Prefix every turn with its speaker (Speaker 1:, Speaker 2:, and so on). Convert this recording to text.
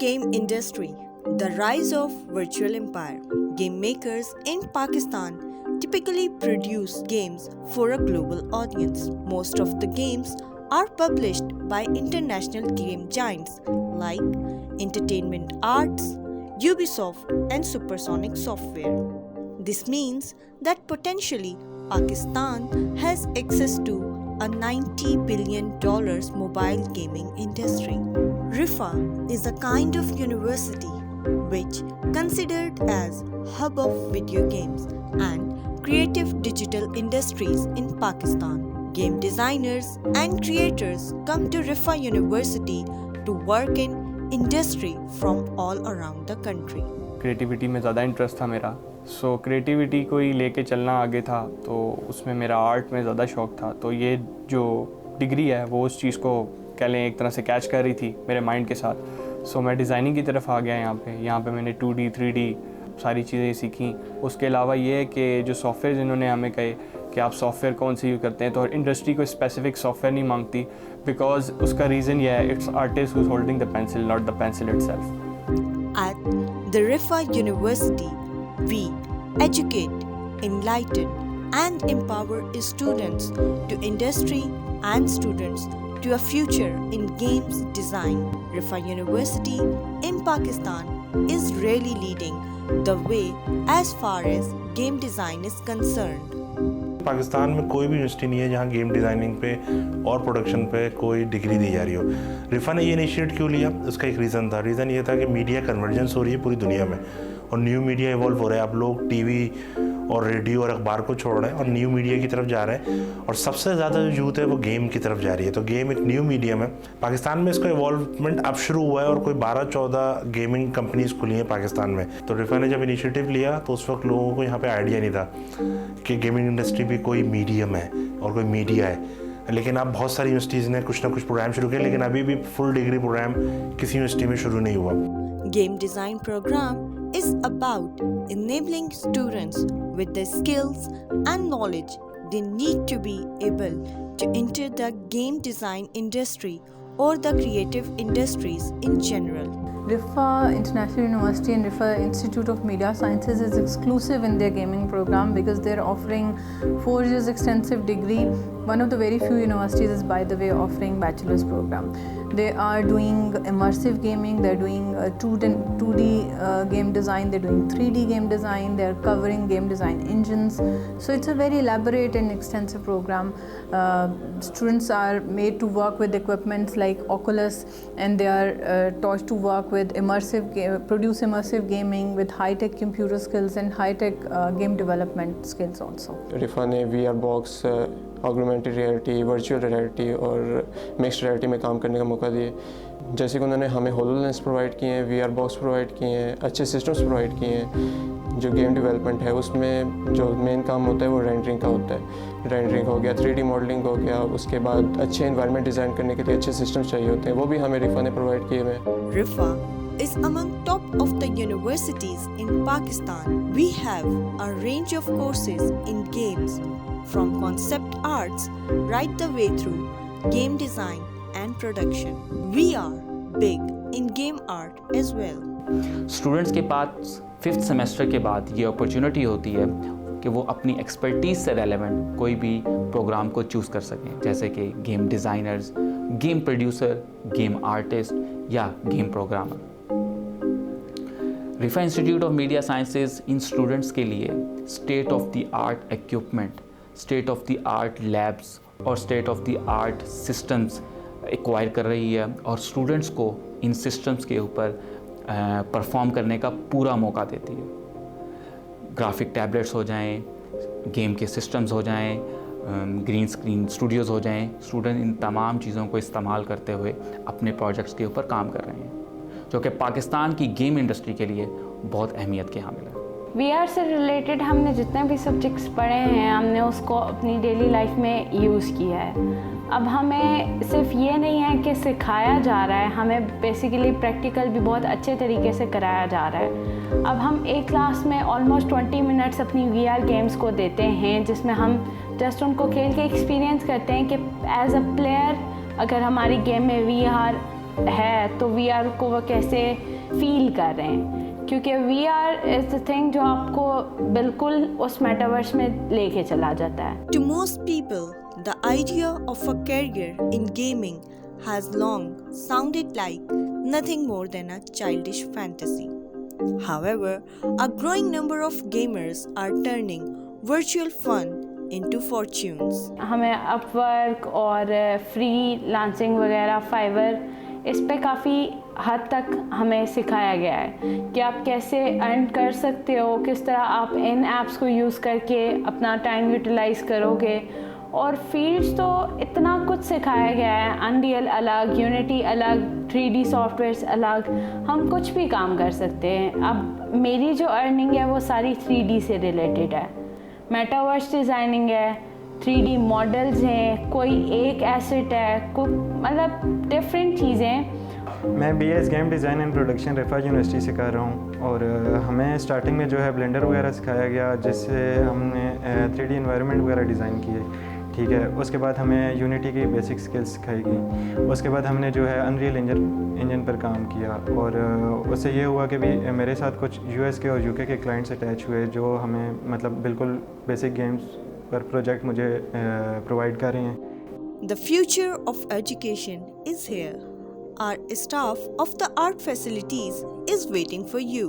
Speaker 1: game industry, the rise of virtual empire. Game makers in Pakistan typically produce games for a global audience. Most of the games are published by international game giants like Entertainment Arts, Ubisoft, and Supersonic Software. This means that potentially Pakistan has access to a $90 billion mobile gaming industry. RIFA is a kind of university which considered as hub of video games and creative digital industries in Pakistan. Game designers and creators come to RIFA University to work in industry from all around the country.
Speaker 2: Creativity में ज़्यादा interest था मेरा, सो creativity को ही लेके चलना आगे था, तो उसमें मेरा आर्ट में ज़्यादा शौक़ था। तो ये जो डिग्री है वो उस चीज़ को कह लें एक तरह से कैच कर रही थी मेरे माइंड के साथ। सो मैं डिज़ाइनिंग की तरफ आ गया यहाँ पे मैंने 2D 3D सारी चीज़ें सीखी। उसके अलावा ये है कि जो सॉफ्टवेयर जिन्होंने हमें कहे कि आप सॉफ्टवेयर कौन से यूज़ करते हैं, तो इंडस्ट्री को स्पेसिफिक सॉफ्टवेयर नहीं मांगती, बिकॉज उसका रीज़न यह है, it's artist who is holding the pencil, not the pencil itself.
Speaker 1: At the RIFA University, we educate, enlighten, and empower students to industry and students to a future in games design. RIFA University in Pakistan is really leading the way as far as game design is concerned.
Speaker 3: Pakistan में कोई भी university नहीं है जहाँ game designing पे और production पे कोई डिग्री दी जा रही हो। रिफा ने ये इनिशिएट क्यों लिया, उसका एक रीज़न ये था कि मीडिया कन्वर्जेंस हो रही है पूरी दुनिया में और न्यू मीडिया इवॉल्व हो रहा है। आप लोग टीवी और रेडियो और अखबार को छोड़ रहे हैं और न्यू मीडिया की तरफ जा रहे हैं और सबसे ज़्यादा जो यूथ है वो गेम की तरफ जा रही है। तो गेम एक न्यू मीडियम है। पाकिस्तान में इसका इवॉल्वमेंट अब शुरू हुआ है और कोई 12-14 गेमिंग कंपनीज खुली हैं पाकिस्तान में। तो रिफा ने जब इनिशिएटिव लिया तो उस वक्त लोगों को यहाँ पे आइडिया नहीं था कि गेमिंग इंडस्ट्री भी कोई मीडियम है और कोई मीडिया है। लेकिन अब बहुत सारी यूनिवर्सिटीज़ ने कुछ ना कुछ प्रोग्राम शुरू किए, लेकिन अभी भी फुल डिग्री प्रोग्राम किसी यूनिवर्सिटी में शुरू नहीं हुआ।
Speaker 1: Game design program is about enabling students with the skills and knowledge they need to be able to enter the game design industry or the creative industries in general.
Speaker 4: RIFA International University and RIFA Institute of Media Sciences is exclusive in their gaming program because they're offering 4 years extensive degree. One of the very few universities is, by the way, offering bachelor's program. They are doing immersive gaming, they're doing 2D game design, they're doing 3D game design, they're covering game design engines. So it's a very elaborate and extensive program. Students are made to work with equipments like Oculus, and they are taught to work with produce immersive gaming with high-tech computer skills and high-tech game development skills also.
Speaker 5: रिफा ने VR box, augmented reality, virtual reality और mixed reality में काम करने का मौका दिए। जैसे कि उन्होंने हमें होलोलेंस प्रोवाइड किए हैं, VR बॉक्स प्रोवाइड किए हैं, अच्छे सिस्टम्स प्रोवाइड किए हैं। जो गेम डेवलपमेंट है उसमें जो मेन काम होता है वो रेंडरिंग का होता है। रेंडरिंग हो गया, 3D मॉडलिंग हो गया, उसके बाद अच्छे एनवायरनमेंट डिज़ाइन करने के लिए अच्छे सिस्टम्स चाहिए होते हैं, वो भी हमें रिफा ने प्रोवाइड किए हुए हैं।
Speaker 1: RIFA is among top of the universities in Pakistan. We have a range of courses in games, from concept arts right the way through game design and production. We are big in game art as well.
Speaker 6: Students के पास 5th semester के बाद ये opportunity होती है कि वो अपनी expertise से रेलेवेंट कोई भी प्रोग्राम को चूज़ कर सकें, जैसे कि game designers, game producer, game artist या game programmer. Riphah institute of media sciences इन स्टूडेंट्स के लिए state of the art equipment, state of the art labs और state of the art systems acquire कर रही है और स्टूडेंट्स को इन सिस्टम्स के ऊपर परफॉर्म करने का पूरा मौका देती है। ग्राफिक टैबलेट्स हो जाएं, गेम के सिस्टम्स हो जाएं, ग्रीन स्क्रीन स्टूडियोज़ हो जाएं, स्टूडेंट इन तमाम चीज़ों को इस्तेमाल करते हुए अपने प्रोजेक्ट्स के ऊपर काम कर रहे हैं, जो कि पाकिस्तान की गेम इंडस्ट्री के लिए बहुत अहमियत के हामिल है।
Speaker 7: VR से रिलेटेड हमने जितने भी सब्जेक्ट्स पढ़े हैं हमने उसको अपनी डेली लाइफ में यूज़ किया है। अब हमें सिर्फ ये नहीं है कि सिखाया जा रहा है, हमें बेसिकली प्रैक्टिकल भी बहुत अच्छे तरीके से कराया जा रहा है। अब हम एक क्लास में ऑलमोस्ट 20 मिनट्स अपनी VR गेम्स को देते हैं, जिसमें हम जस्ट उनको खेल के एक्सपीरियंस करते हैं कि एज अ प्लेयर अगर हमारी गेम में VR है तो VR को वो कैसे फील कर रहे हैं, क्योंकि VR इज़ द थिंग जो आपको बिल्कुल उस मेटावर्स में लेके चला जाता है।
Speaker 1: To most people, the idea of a career in gaming has long sounded like nothing more than a childish fantasy. However, a growing number of gamers are turning virtual fun into fortunes.
Speaker 7: हमें Upwork और freelancing वगैरह fibre इस पे काफ़ी हद तक हमें सिखाया गया है कि आप कैसे अर्न कर सकते हो, किस तरह आप इन ऐप्स को यूज़ करके अपना टाइम यूटिलाइज करोगे। और फील्ड्स तो इतना कुछ सिखाया गया है, अनरियल अलग, यूनिटी अलग, 3D सॉफ्टवेयर्स अलग, हम कुछ भी काम कर सकते हैं। अब मेरी जो अर्निंग है वो सारी 3D से रिलेटेड है, मेटावर्स डिज़ाइनिंग है, 3D मॉडल्स हैं, कोई एक एसेट है, मतलब डिफरेंट चीज़ें।
Speaker 8: मैं BS game design and production रिफा university से कर रहा हूँ और हमें स्टार्टिंग में जो है ब्लेंडर वगैरह सिखाया गया, जिससे हमने 3D इन्वायरमेंट वगैरह डिज़ाइन किए, ठीक है। उसके बाद हमें यूनिटी की बेसिक स्किल्स सिखाई गई। उसके बाद हमने जो है अनरियल इंजन पर काम किया और उससे ये हुआ कि भी मेरे साथ कुछ US के और UK के क्लाइंट्स अटैच हुए जो हमें मतलब बिल्कुल बेसिक गेम्स पर प्रोजेक्ट मुझे प्रोवाइड कर रहे हैं।
Speaker 1: The future of education is here. Our staff of the art facilities is waiting for you.